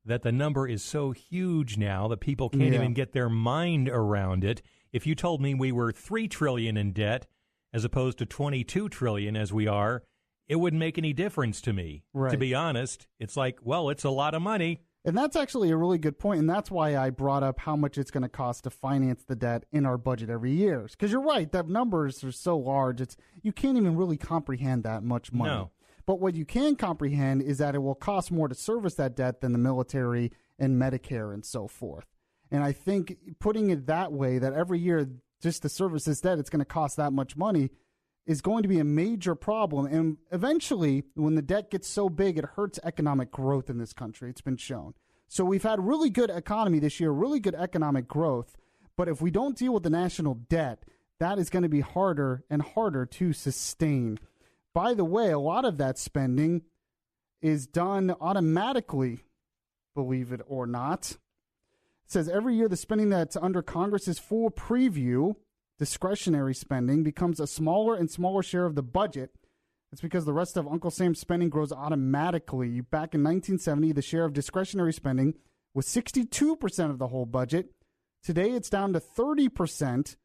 [SPEAKER 2] that the number is so huge now that people can't even get their mind around it. If you told me we were $3 trillion in debt as opposed to $22 trillion as we are, it wouldn't make any difference to me. Right. To be honest, it's like, well, it's a lot of money.
[SPEAKER 1] And that's actually a really good point, and that's why I brought up how much it's going to cost to finance the debt in our budget every year. Because you're right, that numbers are so large, you can't even really comprehend that much money.
[SPEAKER 2] No.
[SPEAKER 1] But what you can comprehend is that it will cost more to service that debt than the military and Medicare and so forth. And I think putting it that way, that every year just to service this debt, it's going to cost that much money, is going to be a major problem. And eventually, when the debt gets so big, it hurts economic growth in this country. It's been shown. So we've had really good economy this year, really good economic growth. But if we don't deal with the national debt, that is going to be harder and harder to sustain. By the way, a lot of that spending is done automatically, believe it or not. It says every year the spending that's under Congress's full preview, discretionary spending, becomes a smaller and smaller share of the budget. It's because the rest of Uncle Sam's spending grows automatically. Back in 1970, the share of discretionary spending was 62% of the whole budget. Today, it's down to 30%.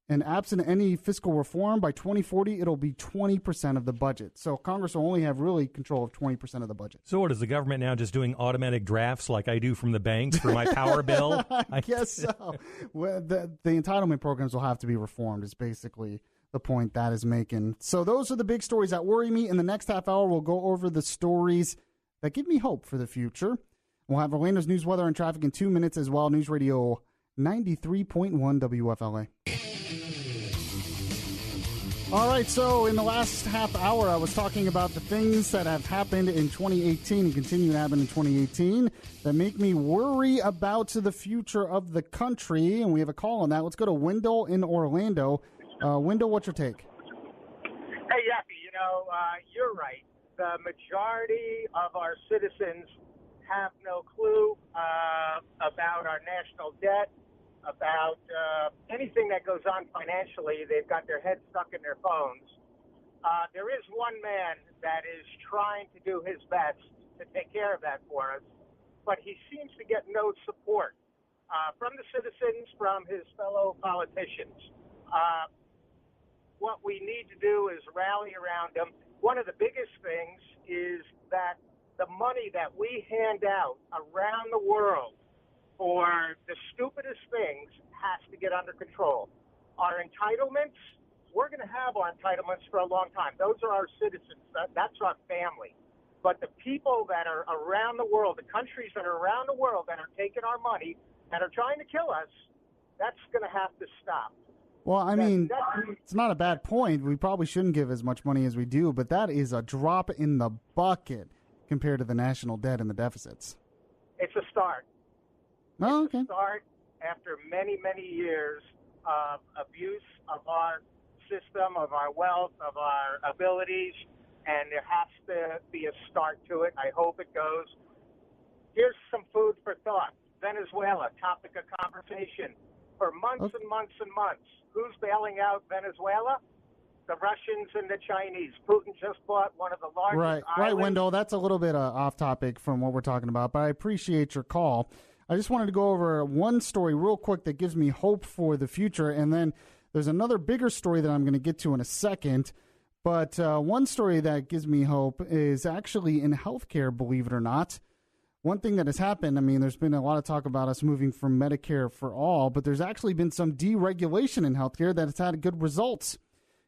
[SPEAKER 1] And absent any fiscal reform, by 2040, it'll be 20% of the budget. So Congress will only have really control of 20% of the budget.
[SPEAKER 2] So what, is the government now just doing automatic drafts like I do from the banks for my power bill?
[SPEAKER 1] I guess so. Well, the entitlement programs will have to be reformed is basically the point that is making. So those are the big stories that worry me. In the next half hour, we'll go over the stories that give me hope for the future. We'll have Orlando's news, weather, and traffic in 2 minutes as well. News Radio 93.1 WFLA. All right, so in the last half hour, I was talking about the things that have happened in 2018 and continue to happen in 2018 that make me worry about the future of the country, and we have a call on that. Let's go to Wendell in Orlando. Wendell, what's your take?
[SPEAKER 10] Hey, Yaffee, you're right. The majority of our citizens have no clue about our national debt, about anything that goes on financially. They've got their heads stuck in their phones. There is one man that is trying to do his best to take care of that for us, but he seems to get no support from the citizens, from his fellow politicians. What we need to do is rally around him. One of the biggest things is that the money that we hand out around the world for the stupidest things has to get under control. Our entitlements, we're going to have our entitlements for a long time. Those are our citizens. That's our family. But the people that are around the world, the countries that are around the world that are taking our money, that are trying to kill us, that's going to have to stop.
[SPEAKER 1] Well, I mean, it's not a bad point. We probably shouldn't give as much money as we do, but that is a drop in the bucket compared to the national debt and the deficits.
[SPEAKER 10] It's a start.
[SPEAKER 1] Oh, okay.
[SPEAKER 10] It's a start after many, many years of abuse of our system, of our wealth, of our abilities, and there has to be a start to it. I hope it goes. Here's some food for thought. Venezuela, topic of conversation for months and months and months. Who's bailing out Venezuela? The Russians and the Chinese. Putin just bought one of the largest islands.
[SPEAKER 1] Right, Wendell. That's a little bit off topic from what we're talking about, but I appreciate your call. I just wanted to go over one story real quick that gives me hope for the future, and then there's another bigger story that I'm going to get to in a second. But one story that gives me hope is actually in healthcare, believe it or not. One thing that has happened, I mean, there's been a lot of talk about us moving from Medicare for all, but there's actually been some deregulation in healthcare that has had good results.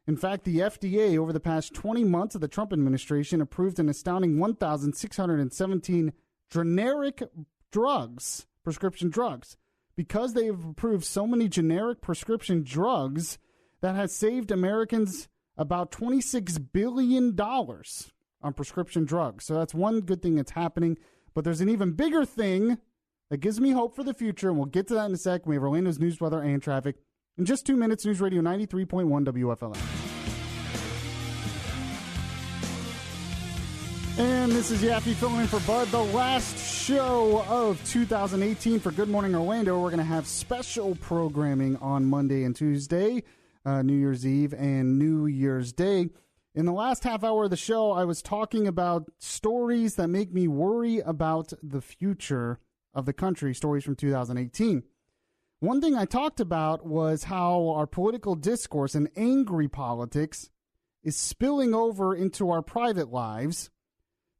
[SPEAKER 1] In fact, the FDA, over the past 20 months of the Trump administration, approved an astounding 1,617 generic drugs, prescription drugs. Because they have approved so many generic prescription drugs, that has saved Americans about $26 billion on prescription drugs. So that's one good thing that's happening. But there's an even bigger thing that gives me hope for the future, and we'll get to that in a sec. We have Orlando's news, weather, and traffic. In just 2 minutes, News Radio 93.1 WFLA. And this is Yaffee filling in for Bud. The last show of 2018 for Good Morning Orlando. We're going to have special programming on Monday and Tuesday, New Year's Eve and New Year's Day. In the last half hour of the show, I was talking about stories that make me worry about the future of the country, stories from 2018. One thing I talked about was how our political discourse and angry politics is spilling over into our private lives,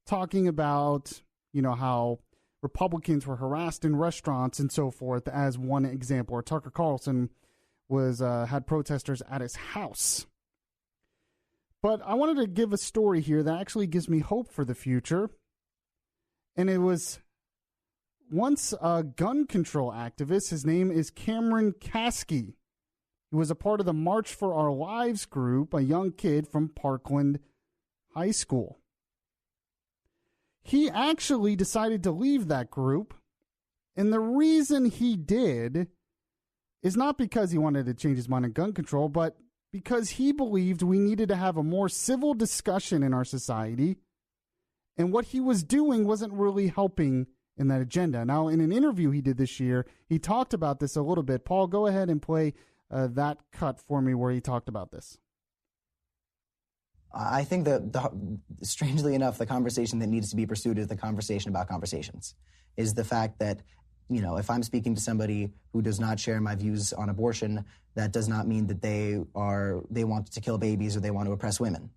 [SPEAKER 1] talking about, how Republicans were harassed in restaurants and so forth as one example, or Tucker Carlson had protesters at his house. But I wanted to give a story here that actually gives me hope for the future. And it was once a gun control activist. His name is Cameron Kasky. He was a part of the March for Our Lives group, a young kid from Parkland High School. He actually decided to leave that group. And the reason he did is not because he wanted to change his mind on gun control, but because he believed we needed to have a more civil discussion in our society, and what he was doing wasn't really helping in that agenda. Now, in an interview he did this year, he talked about this a little bit. Paul, go ahead and play that cut for me where he talked about this.
[SPEAKER 11] I think that, strangely enough, the conversation that needs to be pursued is the conversation about conversations, is the fact that, if I'm speaking to somebody who does not share my views on abortion, that does not mean that they want to kill babies or they want to oppress women.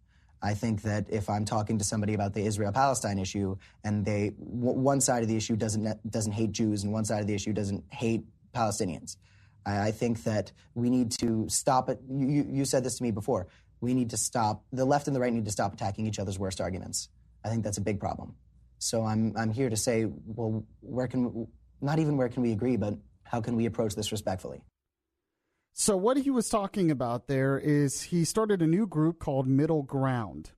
[SPEAKER 11] I think that if I'm talking to somebody about the Israel-Palestine issue and one side of the issue doesn't hate Jews and one side of the issue doesn't hate Palestinians, I think that we need to stop it. You said this to me before. We need to stop. The left and the right need to stop attacking each other's worst arguments. I think that's a big problem. So I'm here to say, well, not even where can we agree, but how can we approach this respectfully?
[SPEAKER 1] So what he was talking about there is he started a new group called Middle Ground.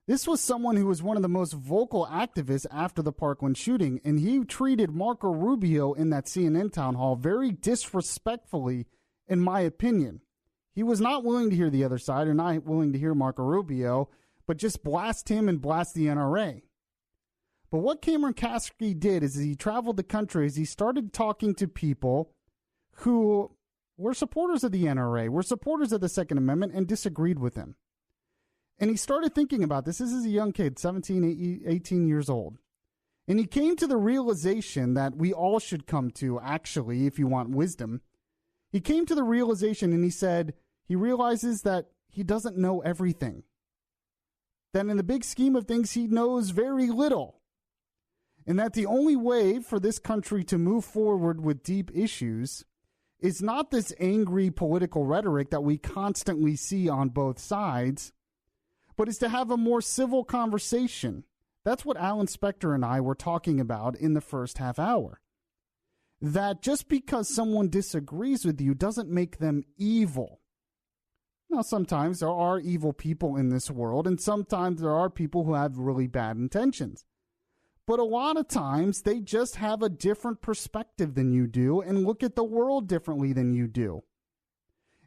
[SPEAKER 1] This was someone who was one of the most vocal activists after the Parkland shooting, and he treated Marco Rubio in that CNN town hall very disrespectfully, in my opinion. He was not willing to hear the other side or not willing to hear Marco Rubio, but just blast him and blast the NRA. But what Cameron Kasky did is he traveled the country, he started talking to people who were supporters of the NRA, were supporters of the Second Amendment, and disagreed with him. And he started thinking about this. This is a young kid, 17, 18 years old. And he came to the realization that we all should come to, actually, if you want wisdom. He came to the realization and he said he realizes that he doesn't know everything. That in the big scheme of things, he knows very little. And that the only way for this country to move forward with deep issues is not this angry political rhetoric that we constantly see on both sides, but is to have a more civil conversation. That's what Alan Spector and I were talking about in the first half hour. That just because someone disagrees with you doesn't make them evil. Now, sometimes there are evil people in this world, and sometimes there are people who have really bad intentions. But a lot of times, they just have a different perspective than you do and look at the world differently than you do.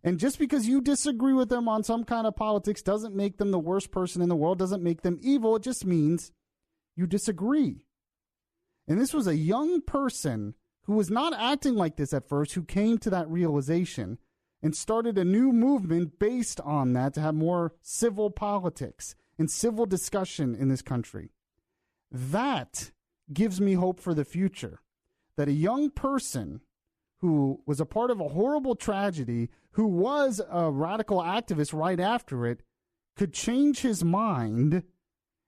[SPEAKER 1] And just because you disagree with them on some kind of politics doesn't make them the worst person in the world, doesn't make them evil. It just means you disagree. And this was a young person who was not acting like this at first, who came to that realization and started a new movement based on that to have more civil politics and civil discussion in this country. That gives me hope for the future, that a young person who was a part of a horrible tragedy, who was a radical activist right after it, could change his mind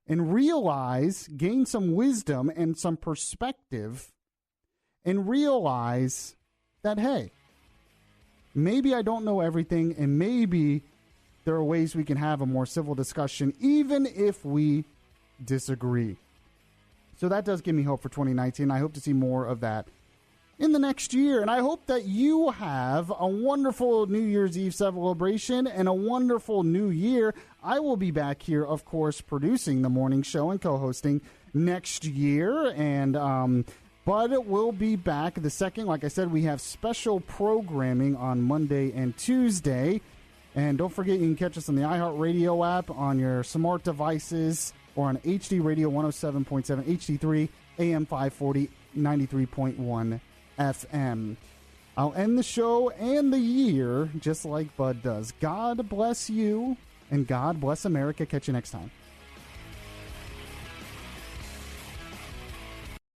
[SPEAKER 1] and realize, gain some wisdom and some perspective, and realize that, hey, maybe I don't know everything, and maybe there are ways we can have a more civil discussion, even if we disagree. So that does give me hope for 2019. I hope to see more of that in the next year. And I hope that you have a wonderful New Year's Eve celebration and a wonderful new year. I will be back here, of course, producing the morning show and co-hosting next year. And, but we'll be back the second. Like I said, we have special programming on Monday and Tuesday. And don't forget, you can catch us on the iHeartRadio app, on your smart devices, or on HD Radio 107.7, HD3, AM 540, 93.1 FM. I'll end the show and the year just like Bud does. God bless you, and God bless America. Catch you next time.